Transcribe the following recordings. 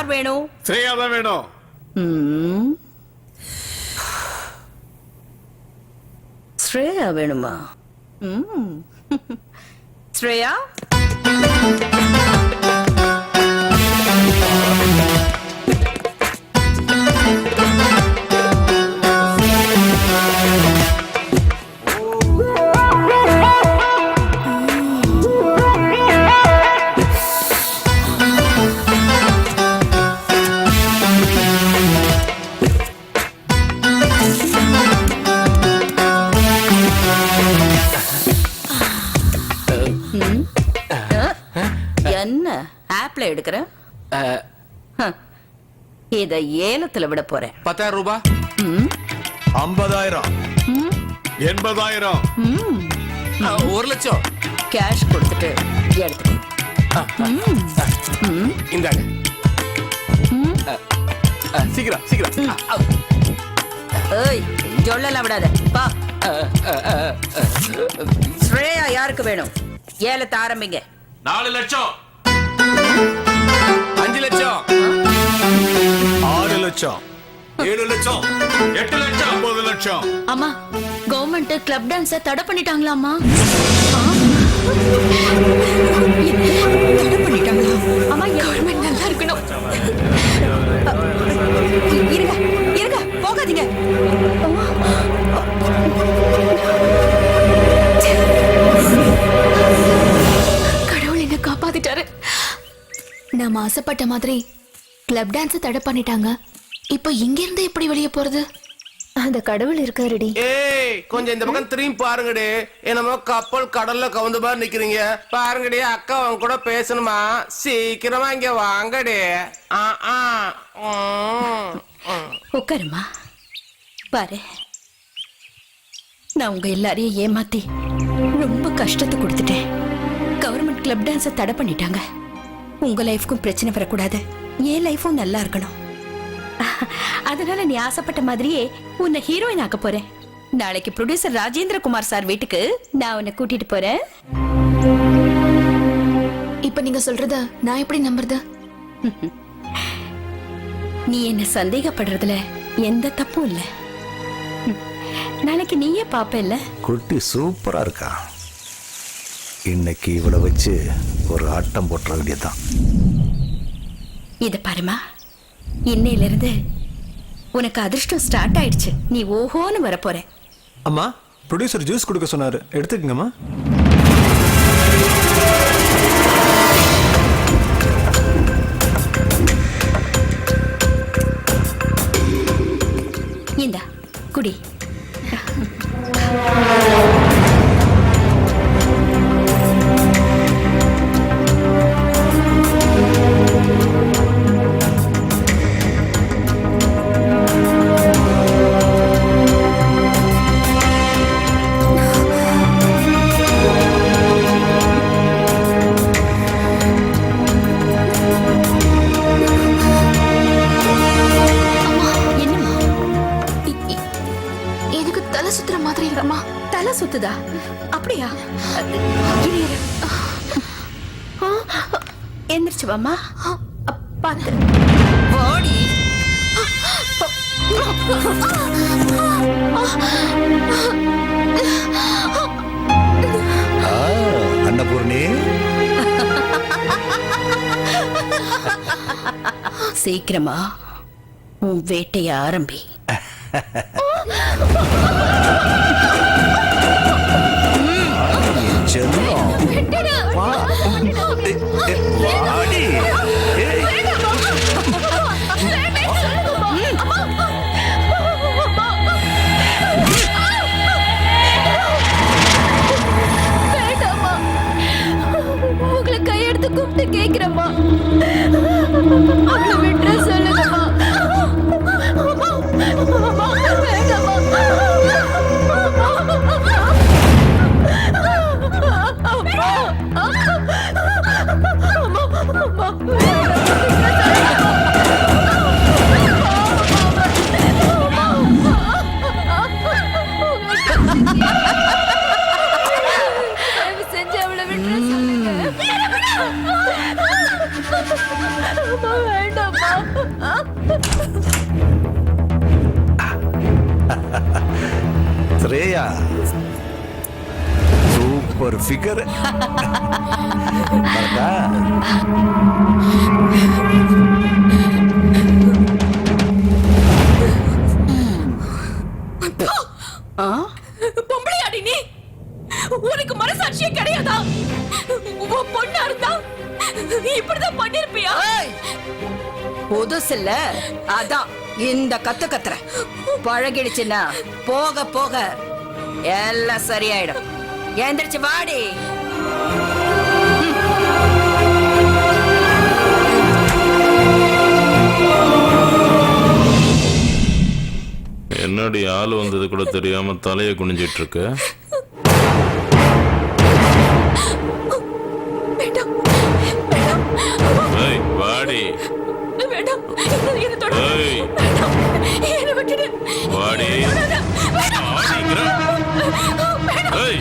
யார் வேணும்? ஸ்ரேயா தான் வேணும். ஸ்ரேயா வேணுமா? ஸ்ரேயா என்ன ஆப்ல எடுக்கிற? இத ஏலத்துல விட போறேன். 10,000 ரூபாய், 50,000, 80,000, 1 லட்சம் கேஷ் கொடுத்துட்டு எடுத்துக்கோ. இந்தாங்க. சீக்கிரம் சீக்கிரம். ஏய் சொல்லலாம் விடாத. பா. ஸ்ரேயா யாருக்கு வேணும்? ஏலத்தை ஆரம்பிங்க. 4 லட்சம், 5 லட்சம், 6 லட்சம், 7 லட்சம், 8 லட்சம், 9 லட்சம். அம்மா, கவர்மெண்ட் கிளப் டான்ஸ தடை பண்ணிட்டாங்களாமா? தடை பண்ணிட்டாங்களா? அம்மா, கவர்மெண்ட் நல்லா இருக்கணும். இருங்க இருங்க, போகாதீங்க. கடவுள் என்ன காப்பாத்திட்டாரு. நாம ஆசைப்பட்ட மாதிரி கிளப் டான்ஸ் தடை பண்ணிட்டாங்க. இப்போ இங்க இருந்து எப்படி வெளியே போறது? அந்த கடவுள் இருக்காருடி. ஏய், கொஞ்சம் இந்த பக்கம் திரும்பி பாருங்கடி. என்னமோ கப்பல் கடல்ல கவுந்த மாதிரி நிக்கிறீங்க. பாருங்கடி, அக்கா அவங்க கூட பேசணுமா? சீக்கிரமா இங்க வாங்கடி. உட்காருமா. பாரு, நான் உங்க எல்லாரையும் ஏமாத்தி ரொம்ப கஷ்டத்தை கொடுத்துட்டேன். கவர்மெண்ட் கிளப் டான்ஸை தடை பண்ணிட்டாங்க. உங்க லைஃப்க்கும் பிரச்சனை வரக்கூடாது, என் லைஃபும் நல்லா இருக்கணும். அதனால நீ ஆசைப்பட்ட மாதிரியே உன்னை ஹீரோயின் ஆக்க போறேன். நாளைக்கு ப்ரொடியூசர் ராஜேந்திர குமார் சார் வீட்டுக்கு நான் உன்னை கூட்டிட்டு போறேன். இப்ப நீங்க சொல்றத நான் எப்படி நம்புறது? நீ என்ன சந்தேகப்படுறதுல எந்த தப்பும் இல்ல. நாளைக்கு நீயே பாப்ப. குட்டி சூப்பரா இருக்கா. இன்னைக்கு இவளை வச்சு ஒரு ஆட்டம் போட்டுற வேண்டியதுதான். இத பாருமா, இன்னையில இருந்து உனக்கு அதிர்ஷ்டம் ஸ்டார்ட் ஆயிடுச்சு. நீ ஓஹோன்னு வரப்போற. அம்மா, ப்ரொடியூசர் ஜூஸ் கொடுக்க சொன்னாரு, எடுத்துக்கங்கம்மா. இந்தா குடி. தலை சுத்துதா? அப்படியா? எந்திரிச்சு வாமா. பாத்து ஓடி. அன்னபூர்ணி, சீக்கிரமா உன் வேட்டைய ஆரம்பி. உங்களை கையெடுத்து கூப்பிட்டு கேக்குறமா, அவளை விட்டுற சொல்லுங்கம்மா. செஞ்சு அவளை விட்டுற சொல்லுங்க. வேண்டாமா. Shreya super figure. பொம்பளையாடி நீ, உனக்கு மனசாட்சியே கிடையாதா? உன் பொண்ணா இருந்தா இப்படிதான் பண்ணிருப்பியா? புதுசில்ல, அதான் இந்த கத்துற பழகிடுச்சுன்னா போக போக எல்லாம் சரியாயிடும். எந்திரிச்சு வாடி. என்னடி ஆள் வந்தது கூட தெரியாம தலையை குனிஞ்சிட்டு இருக்க? ஏய், வாடி. ஏய், வாடி. வாடிங்கிற. ஏய்.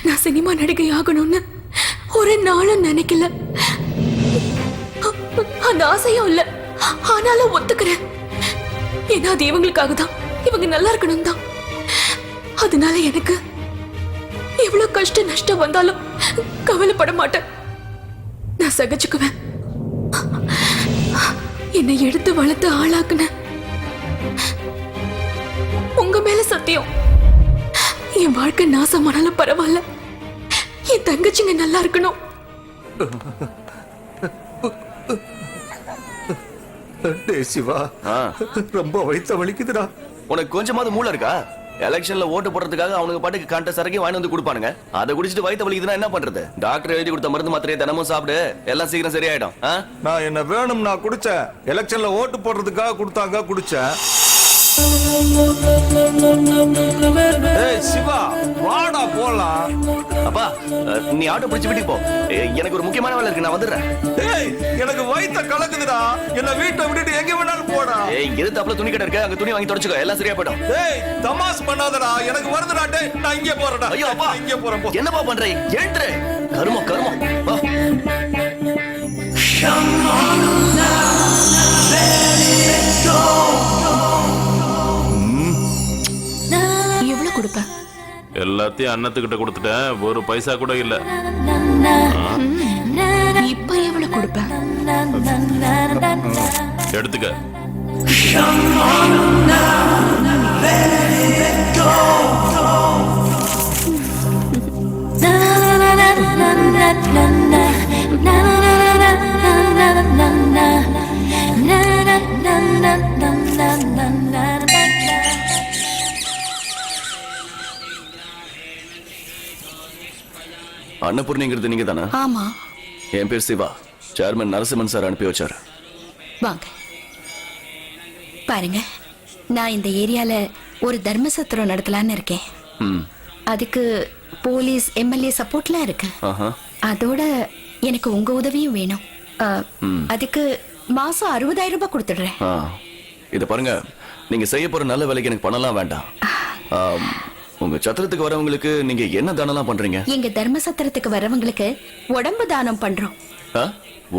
நான் சினிமா நடிகை ஆகணும்னு ஒரு நாளும் நினைக்கல. அந்த ஆசையும் இல்ல. ஆனாலும் ஒத்துக்கிறேன். ஏன்னா அது இவங்களுக்காக தான். இவங்க நல்லா இருக்கணும் தான். அதனால எனக்கு எவ்வளவு கஷ்ட நஷ்டம் வந்தாலும் கவலைப்பட மாட்டேன். நான் சகிச்சுக்குவேன். என்னை எடுத்து வளர்த்து ஆளாக்குன உங்க மேல சத்தியம், என் வாழ்க்கை நாசமானாலும் பரவாயில்ல, என் தங்கச்சிங்க நல்லா இருக்கணும். டேய் சிவா, ரொம்ப வயித்த வலிக்குதுடா. உனக்கு கொஞ்சமாவது மூளை இருக்கா? எலெக்ஷன்ல ஓட்டு போடுறதுக்காக அவனுக்கு பாட்டுக்கு கண்ட சரக்கி வாங்கி வந்து கொடுப்பானுங்க. அதை குடிச்சிட்டு வயித்த வலிக்குதுன்னா என்ன பண்றது? டாக்டர் எழுதி கொடுத்த மருந்து மாத்திரையை தினமும் சாப்பிடு, எல்லாம் சீக்கிரம் சரியாயிடும். நான் என்ன வேணும் நான் குடிச்சேன். எலெக்ஷன்ல ஓட்டு போடுறதுக்காக கொடுத்தாங்க, குடிச்சேன். ஏய் சிவா, வாடா போலாம். அப்பா, நீ ஆட்டோ பிடிச்சு வீட்டுக்கு போ. எனக்கு ஒரு முக்கியமான வேலை இருக்கு, நான் வந்துடுறேன். டேய், எனக்கு வயித்த கலக்குதுடா. என்ன வீட்டை விட்டுட்டு எங்க வேணாலும் போடா. எதிர்த்தாப்புல துணி கடை இருக்கு, அங்க துணி வாங்கி தொடச்சுக்கோ, எல்லாம் சரியா போயிடும். டேய், தமாஸ் பண்ணாதடா. எனக்கு வருதுடா. டேய், நான் இங்கே போறேன்டா. ஐயோ அப்பா, இங்கே போறேன். போ. என்னப்பா பண்றே? எழுந்துரு. கருமம் கருமம். வா. எவ்வளவு கொடுப்ப? எல்லாத்தையும் அன்னத்துக்கிட்ட கொடுத்துட்டேன், ஒரு பைசா கூட இல்ல. இப்ப எவ்வளவு கொடுப்ப? எடுத்துக்க. அன்னபூர்ணிங்கிறது நீங்க தானே? ஆமா, என் பேர் சிவா. சேர்மன் நரசிம்மன் சார் அனுப்பி வச்சாரு. வாங்க. பாருங்க, நான் இந்த ஏரியால ஒரு தர்மசத்திரம் நடத்தலான்னு இருக்கேன். அதுக்கு போலீஸ் எம்எல்ஏ சப்போர்ட்லாம் இருக்கு. அதோட எனக்கு உங்க உதவியும் வேணும். அதுக்கு மாசம் 60,000 ரூபாய் கொடுத்துடுறேன். இத பாருங்க, நீங்க செய்ய போற நல்ல வேலைக்கு எனக்கு பண்ணலாம் வேண்டாம். உங்க சத்திரத்துக்கு வரவங்களுக்கு நீங்க என்ன தானம்லாம் பண்றீங்க? எங்க தர்மசத்திரத்துக்கு வரவங்களுக்கு உடம்பு தானம் பண்றோம்.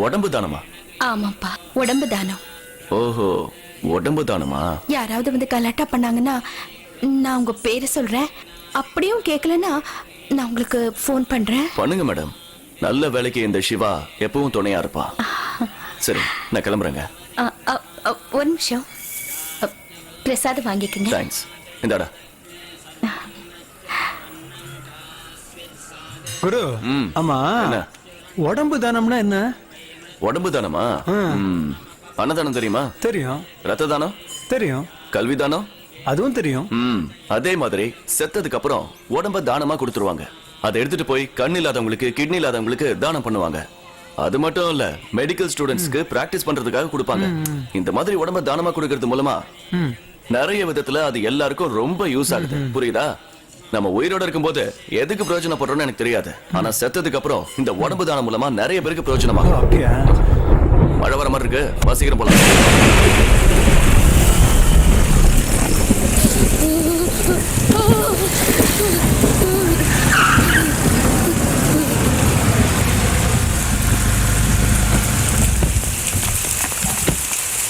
உடம்பு தானமா? ஆமாப்பா, உடம்பு தானம். ஓஹோ, உடம்பு தானமா? யாராவது வந்து கலாட்டா பண்ணாங்கன்னா நான் உங்க பேரை சொல்றேன். அப்படியும் கேட்கலன்னா நான் உங்களுக்கு ஃபோன் பண்றேன். பண்ணுங்க மேடம். நல்ல வேலைக்கு இந்த சிவா எப்பவும் துணையா இருப்பா. சரி, நான் கிளம்புறேங்க. ஒரு நிமிஷம், பிரசாதம் வாங்கிக்கங்க. தேங்க்ஸ். இந்தாடா. குரு, ஆமா, உடம்பு தானம்னா என்ன? உடம்பு தானமா? அன்னதானம் தெரியுமா? தெரியும். ரத்த தானம் தெரியும். கல்வி தானம் அதுவும் தெரியும். அதே மாதிரி செத்ததுக்கு அப்புறம் உடம்ப தானமா கொடுத்துருவாங்க. அதை எடுத்துட்டு போய் கண் இல்லாதவங்களுக்கு, கிட்னி இல்லாதவங்களுக்கு தானம் பண்ணுவாங்க. அது மட்டும் இல்ல, மெடிக்கல் ஸ்டூடெண்ட்ஸ்க்கு பிராக்டிஸ் பண்றதுக்காக கொடுப்பாங்க. இந்த மாதிரி உடம்ப தானமா கொடுக்கறது மூலமா நிறைய விதத்துல அது எல்லாருக்கும் ரொம்ப யூஸ் ஆகுது. புரியுதா? நம்ம உயிரோட இருக்கும்போது எதுக்கு பிரயோஜனப்படுறோம்னு எனக்கு தெரியாது. ஆனா செத்ததுக்கு அப்புறம் இந்த உடம்பு தானம் மூலமா நிறைய பேருக்கு பிரயோஜனமாகும். அப்படியா? மழை வர மாதிரி இருக்கு, வாசிக்கிறேன் போல.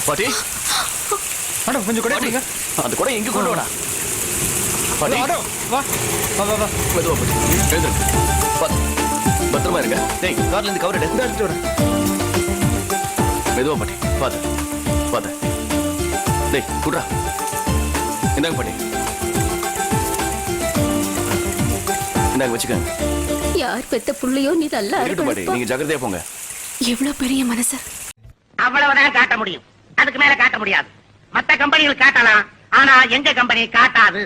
பாட்டி, ஆடோ கொஞ்சம் கூட பாட்டி, அந்த கூட எங்க கொண்டு வாடா. பாட்டி, ஆடோ வா வா வா வா. மெதுவா பாட்டி, எழுந்துருங்க. பத்திரமா இருங்க. டேய், கார்ல இருந்து கவர் எடு. எடுத்துட்டு வரேன். மெதுவா பாட்டி, பாத்து பாத்து. டேய், குட்ரா. இந்தாங்க பாட்டி, இந்தாங்க வச்சுக்கோங்க. யார் பெத்த புள்ளையோ நீ நல்லா இருக்கட்டும் பாட்டி, நீங்க ஜாக்கிரதையா போங்க. எவ்வளவு பெரிய மனசு. அவ்வளவுதான் காட்ட முடியும், அதுக்கு மேல காட்ட முடியாது. மத்த கம்பெனிகள் காட்டலாம், ஆனா எங்க கம்பெனி காட்டாது.